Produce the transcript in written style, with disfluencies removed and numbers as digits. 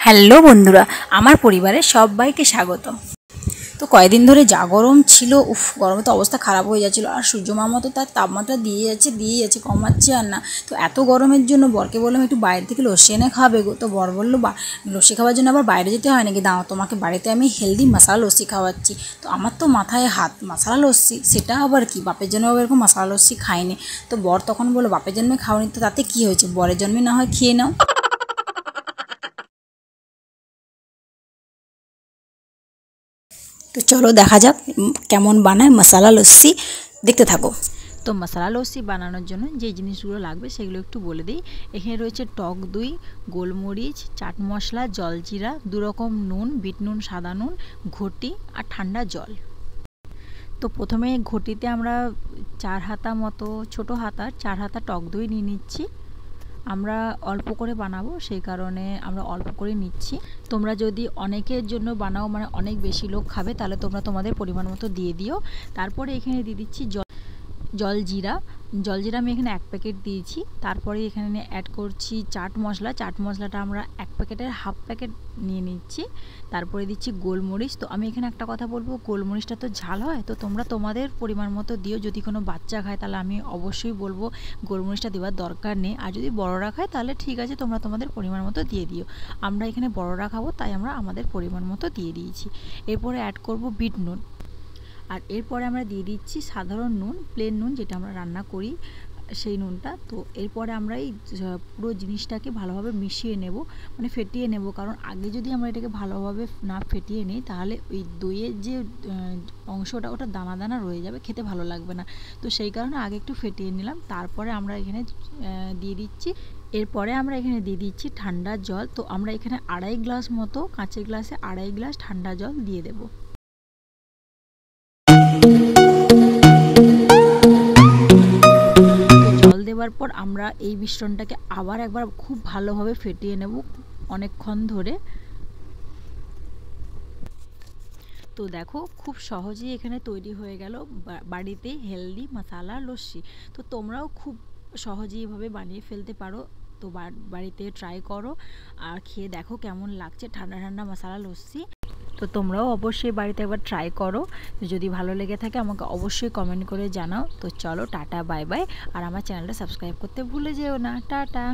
Hello বন্ধুরা, আমার পরিবারের সবাইকে স্বাগত। তো কয়েকদিন ধরে যা গরম ছিল, গরমে তো অবস্থা খারাপ হয়ে যাচ্ছিলো। আর সূর্য মামা তো তার তাপমাত্রা দিয়েই যাচ্ছে, কমাচ্ছে আর না। তো এত গরমের জন্য বরকে বললাম একটু বাইরে থেকে লস্যি এনে খাবে গো। তো বর বললো লস্যি খাওয়ার জন্য আবার বাইরে যেতে হয় নাকি, দাঁড়াও তোমাকে বাড়িতে আমি হেলদি মশলা লস্যি খাওয়াচ্ছি। তো আমার তো মাথায় হাত, মশলা লস্যি সেটা আবার কি, বাপের জন্য আবার এরকম মশলা লস্যি খাইনি। তো বর তখন বললো বাপের জন্মে খাওনি তো তাতে কী হয়েছে, বরের জন্মে না হয় খেয়ে নাও। তো চলো দেখা যাক কেমন বানায় মশলা লস্যি, দেখতে থাকো। তো মশলা লস্যি বানানোর জন্য যে জিনিসগুলো লাগবে সেগুলো একটু বলে দিই। এখানে রয়েছে টক দই, গোলমরিচ, চাট মশলা, জলজিরা, 2 রকম নুন, বিট নুন, সাদা নুন, ঘটি আর ঠান্ডা জল। তো প্রথমে ঘটিতে আমরা 4 হাতা মতো, ছোটো হাতার 4 হাতা টক দই নিয়ে নিচ্ছি। আমরা অল্প করে বানাবো সেই কারণে আমরা অল্প করে নিচ্ছি। তোমরা যদি অনেকের জন্য বানাও, মানে অনেক বেশি লোক খাবে, তাহলে তোমরা তোমাদের পরিমাণ মতো দিয়ে দিও। তারপরে এখানে দিয়ে দিচ্ছি জলজিরা আমি এখানে 1 প্যাকেট দিয়েছি। তারপরে এখানে অ্যাড করছি চাট মশলাটা আমরা 1 প্যাকেটের হাফ প্যাকেট নিয়ে নিচ্ছি। তারপরে দিচ্ছি গোলমরিচ। তো আমি এখানে একটা কথা বলবো, গোলমরিচটা তো ঝাল হয়, তো তোমরা তোমাদের পরিমাণ মতো দিও। যদি কোনো বাচ্চা খায় তাহলে আমি অবশ্যই বলবো গোলমরিচটা দেওয়ার দরকার নেই। আর যদি বড়রা খায় তাহলে ঠিক আছে, তোমরা তোমাদের পরিমাণ মতো দিয়ে দিও। আমরা এখানে বড়রা খাবো তাই আমরা আমাদের পরিমাণ মতো দিয়ে দিয়েছি। এরপরে অ্যাড করব বিট নুন। আর এরপরে আমরা দিয়ে দিচ্ছি সাধারণ নুন, প্লেন নুন, যেটা আমরা রান্না করি সেই নুনটা। তো এরপরে আমরা এই পুরো জিনিসটাকে ভালোভাবে মিশিয়ে নেব, মানে ফেটিয়ে নেব। কারণ আগে যদি আমরা এটাকে ভালোভাবে না ফেটিয়ে নিই তাহলে ওই দইয়ের যে অংশটা ওটা দানা দানা রয়ে যাবে, খেতে ভালো লাগবে না। তো সেই কারণে আগে একটু ফেটিয়ে নিলাম। তারপরে আমরা এখানে এরপরে আমরা এখানে দিয়ে দিচ্ছি ঠান্ডা জল। তো আমরা এখানে 2.5 গ্লাস মতো, কাঁচের গ্লাসে 2.5 গ্লাস ঠান্ডা জল দিয়ে দেবো। জল দেওয়ার পর আমরা এই মিশ্রণটাকে আবার একবার খুব ভালোভাবে ফেটিয়ে নেব অনেকক্ষণ ধরে। তো দেখো খুব সহজেই এখানে তৈরি হয়ে গেল বাড়িতে হেলদি মশলা লস্যি। তো তোমরাও খুব সহজেই এভাবে বানিয়ে ফেলতে পারো। তো বাড়িতে ট্রাই করো আর খেয়ে দেখো কেমন লাগছে ঠান্ডা ঠান্ডা মশলা লস্যি। তো তোমরাও অবশ্যই বাড়িতে একবার ট্রাই করো। যদি ভালো লেগে থাকে আমাকে অবশ্যই কমেন্ট করে জানাও। তো চলো টাটা, বাই বাই। আর আমার চ্যানেলটা সাবস্ক্রাইব করতে ভুলে যেও না। টাটা।